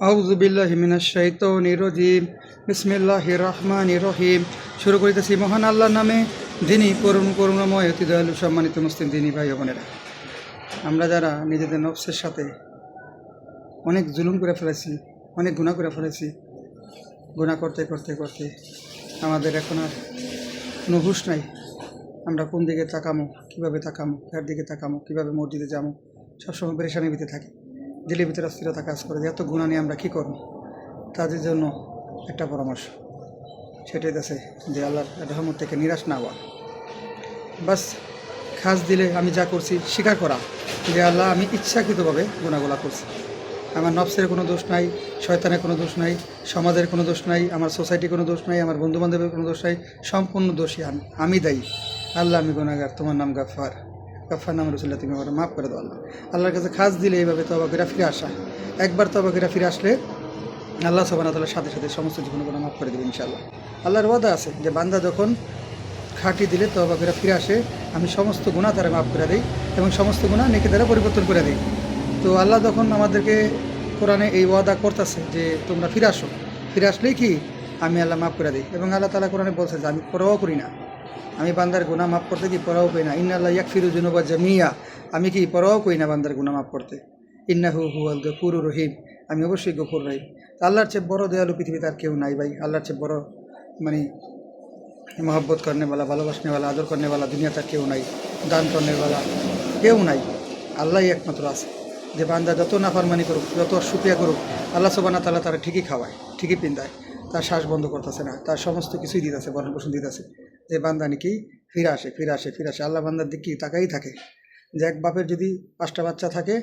আউযু বিল্লাহি মিনাশ শাইতানির রাজিম। বিসমিল্লাহির রহমানির রহিম। শুরু করিতেছি মহান আল্লাহর নামে, যিনি করুণাময় অতি দয়ালু। সম্মানিত মুসলিম দিনী ভাই বোনেরা, আমরা যারা নিজেদের নফসের সাথে অনেক জুলুম করে ফেলেছি, অনেক গুনাহ করে ফেলেছি, গুনাহ করতে করতে করতে আমাদের এখন আর কোনো হুঁশ নাই। আমরা কোন দিকে তাকামো, কীভাবে তাকামো, কার দিকে তাকামো, কীভাবে মসজিদে যাবো, সবসময় পেরেশানির ভিতরে থাকি। দিলের ভিতরে অস্থিরতা কাজ করে যে এত গুনাহ নিয়ে আমরা কী করবো। তাদের জন্য একটা পরামর্শ, সেটাই আছে যে আল্লাহর রহমত থেকে নিরাশ না হওয়া। বাস খাস দিলে আমি যা করছি স্বীকার করা যে আল্লাহ, আমি ইচ্ছাকৃতভাবে গুনাহগুলা করছি। আমার নফসের কোনো দোষ নাই, শয়তানের কোনো দোষ নাই, সমাজের কোনো দোষ নাই, আমার সোসাইটির কোনো দোষ নাই, আমার বন্ধুবান্ধবের কোনো দোষ নাই। সম্পূর্ণ দোষী আমি দায়ী। আল্লাহ, আমি গুনাহগার, তোমার নাম গাফফার, গাফফার নাম রসুল্লাহ, তুমি আমার মাফ করে দাও। আল্লাহ, আল্লাহর কাছে খাস দিলে এইভাবে তওবা করে ফিরে আসা। একবার তওবা করে ফিরে আসলে আল্লাহ সুবহানাহু ওয়া তাআলার সাথে সাথে সমস্ত জীবন গুনাহ মাফ করে দেবে ইনশাআল্লাহ। আল্লাহর ওয়াদা আছে যে বান্দা যখন খাঁটি দিলে তওবা করে ফিরে আসে, আমি সমস্ত গুনাহ তারা মাফ করে দিই এবং সমস্ত গুনাহ নেকি দ্বারা পরিবর্তন করে দিই। তো আল্লাহ যখন আমাদেরকে কোরআনে এই ওয়াদা করতেছে যে তোমরা ফিরে আসো, ফিরে আসলেই কি আমি আল্লাহ মাফ করে দিই। এবং আল্লাহ তাআলা কোরআনে বলছে যে আমি পরোয়া করি না, আমি বান্দার গুনাহ মাফ করতে কি পরোয়া করি না। ইন্নাল্লাহ ইয়াগফিরু যুনুবা জামিয়া, আমি কি পরোয়া করি না বান্দার গুনাহ মাফ করতে। ইন্নাহু হুয়াল গফুরুর রহিম, আমি অবশ্যই গফুর রহিম। আল্লাহর চেয়ে বড় দয়ালু পৃথিবীতে আর কেউ নাই ভাই। আল্লাহর চেয়ে বড় মানে मोहब्बत करने वाला, ভালোবাসনে वाला, आदर करने वाला दुनियाতে কেউ নাই, দান करने वाला কেউ নাই। আল্লাহই একমাত্র আছে যে বান্দা যত নাফরমানি করুক, যত শুকরিয়া করুক, আল্লাহ সুবহানাহু ওয়া তাআলা তারা ঠিকই খাওয়ায়, ঠিকই পিন্দায়, তার শ্বাস বন্ধ করতেছে না, তার সমস্ত কিছুই দিতেছে, ভরণ পোষণ দিতেছে। যে বান্দা নাকি ফিরে আসে ফিরে আসে ফিরে আসে, আল্লাহ বান্দার দিকে তাকাই থাকে। যে এক বাপের যদি 5টা বাচ্চা থাকে,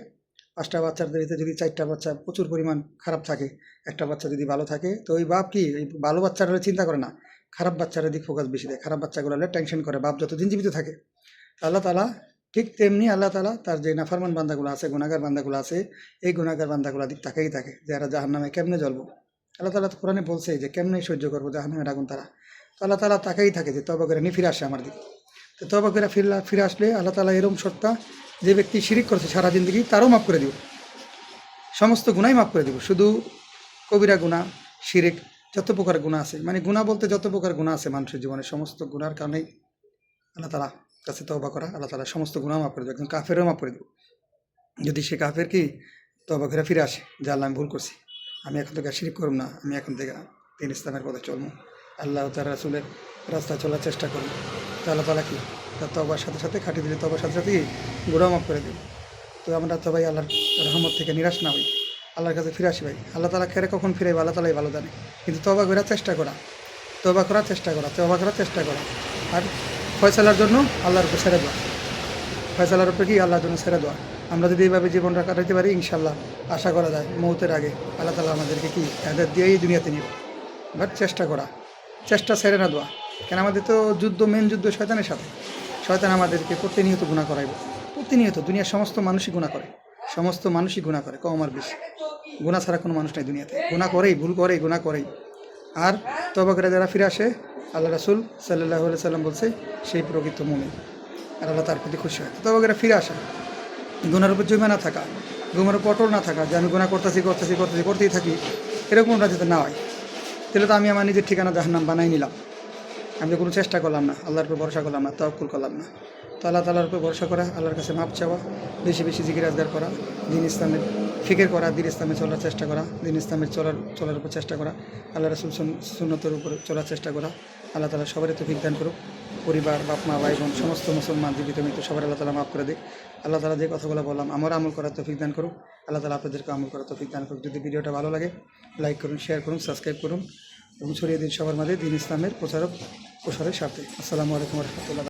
5টা বাচ্চার ভিতরে যদি 4টা বাচ্চা প্রচুর পরিমাণ খারাপ থাকে, একটা বাচ্চা যদি ভালো থাকে, তো ওই বাপ কি ওই ভালো বাচ্চারা চিন্তা করে না, খারাপ বাচ্চারা দিক ফোকাস বেশি দেয়, খারাপ বাচ্চাগুলো হলে টেনশন করে বাপ যতদিন জীবিত থাকে। আল্লাহ তাআলা ঠিক তেমনি আল্লাহ তাআলা তার যে নাফরমান বান্দাগুলো আছে, গুনাহগার বান্দাগুলো আছে, এই গুনাহগার বান্দাগুলো দিক তাকাই থাকে যে এরা জাহান্নামে কেমনে জ্বলবো। আল্লাহ তাআলা তো কোরআনে বলছে যে কেমনে সহ্য করবো জাহান্নামের আগুন তারা। তো আল্লাহ তাআলা তাকাই থাকে যে তওবা করে নিয়ে ফিরে আসে আমার দিকে। তো তওবা করে ফিরে আসলে আল্লাহ তাআলা এরকম সত্তা, যে ব্যক্তি শিরিক করছে সারা জিন্দগি তারও মাফ করে দিব, সমস্ত গুনাই মাফ করে দিব। শুধু কবিরা গুনাহ, শিরিক, যত প্রকার গুনাহ আছে, মানে গুনাহ বলতে যত প্রকার গুনাহ আছে মানুষের জীবনে, সমস্ত গুনার কারণেই আল্লাহ তাআলা কাছে তওবা করা, আল্লাহ তাআলা সমস্ত গুনাহ মাফ করে দেবে। একজন কাফেরও মাফ করে দেব যদি সে কাফের কি তওবা করে ফিরে আসে যে আল্লাহ, আমি ভুল করছি, আমি এখন থেকে শিরিক করব না, আমি এখন থেকে দিন ইসলামের পথে চলবো, আল্লাহ তার রাসূলের রাস্তায় চলার চেষ্টা করব। তো আল্লাহ তাআলা কি তার তওবার সাথে সাথে খাটি দিলে তওবার সাথে সাথে গুনাহ মাফ করে দেবে। তো আমরা তো ভাই আল্লাহর রহমত থেকে নিরাশ না হই, আল্লাহর কাছে ফিরে আসি ভাই। আল্লাহ তাআলা খেরে কখন ফিরাইবে আল্লাহ তাআলাই ভালো জানে। কিন্তু তওবা করার চেষ্টা করা, তওবা করার চেষ্টা করা, তওবা করার চেষ্টা করা, আর ফয়সালার জন্য আল্লাহর উপর ছেড়ে দেওয়া, ফয়সালার উপরে কি আল্লাহর জন্য ছেড়ে দেওয়া। আমরা যদি এইভাবে জীবনটা কাটাইতে পারি, ইনশাআল্লাহ আশা করা যায় মৌতের আগে আল্লাহ তাআলা আমাদেরকে কি হেদায়েত দিয়েই দুনিয়াতে নিব। বাট চেষ্টা করা, চেষ্টা ছেড়ে না দেওয়া। কেন আমাদের তো যুদ্ধ, মেন যুদ্ধ শয়তানের সাথে। শয়তান আমাদেরকে প্রতিনিয়ত গুনাহ করাইব, প্রতিনিয়ত। দুনিয়ার সমস্ত মানুষই গুনাহ করে, সমস্ত মানুষই গুনাহ করে, কম আর বেশি। গুনাহ ছাড়া কোনো মানুষ নাই দুনিয়াতে, গুনাহ করেই, ভুল করেই, গুনাহ করেই। আর তওবা করে যারা ফিরে আসে, আল্লাহ রাসূল সাল্লাল্লাহু আলাইহি সাল্লাম বলছে সেই প্রকৃত মুমিন, আর আল্লাহ তার প্রতি খুশি হয়। তওবা করে ফিরে আসা, গুনার উপর জমে না থাকা, গুনার উপর অটল না থাকা যে আমি গুনাহ করতেই থাকি, এরকমটা যাতে না হয়। তাহলে তো আমি আমার নিজের ঠিকানা জাহান্নাম বানাই নিলাম। আমি তো কোনো চেষ্টা করলাম না, আল্লাহর উপর ভরসা করলাম না, তাওয়াক্কুল করলাম না। তো আল্লাহ তাআলার উপর ভরসা করা, আল্লাহর কাছে মাপ চাওয়া, বেশি বেশি জিকির আজগার করা, দিন ইসলামের ফিকির করা, দিন ইসলামে চলার চেষ্টা করা, দিন ইসলামের চলার উপর চেষ্টা করা, আল্লাহ রাসূল সুন্নতের উপর চলার চেষ্টা করা। আল্লাহ তাআলা সবারই তৌফিক দান করুক। পরিবার, বাপ মা, ভাই বোন, সমস্ত মুসলমান জীবিত মৃত্যু সবার আল্লাহ তাআলা মাফ করে দিক। আল্লাহ তাআলা যে কথাগুলো বললাম আমরা আমল করার তৌফিক দান করুক। আল্লাহ তাআলা আপনাদেরকে আমল করার তৌফিক দান করুক। যদি ভিডিওটা ভালো লাগে লাইক করুন, শেয়ার করুন, সাবস্ক্রাইব করুন এবং ছড়িয়ে দিন সবার মাঝে দিন ইসলামের প্রসারের স্বার্থে। আসসালামু আলাইকুম ওয়া রাহমাতুল্লাহ।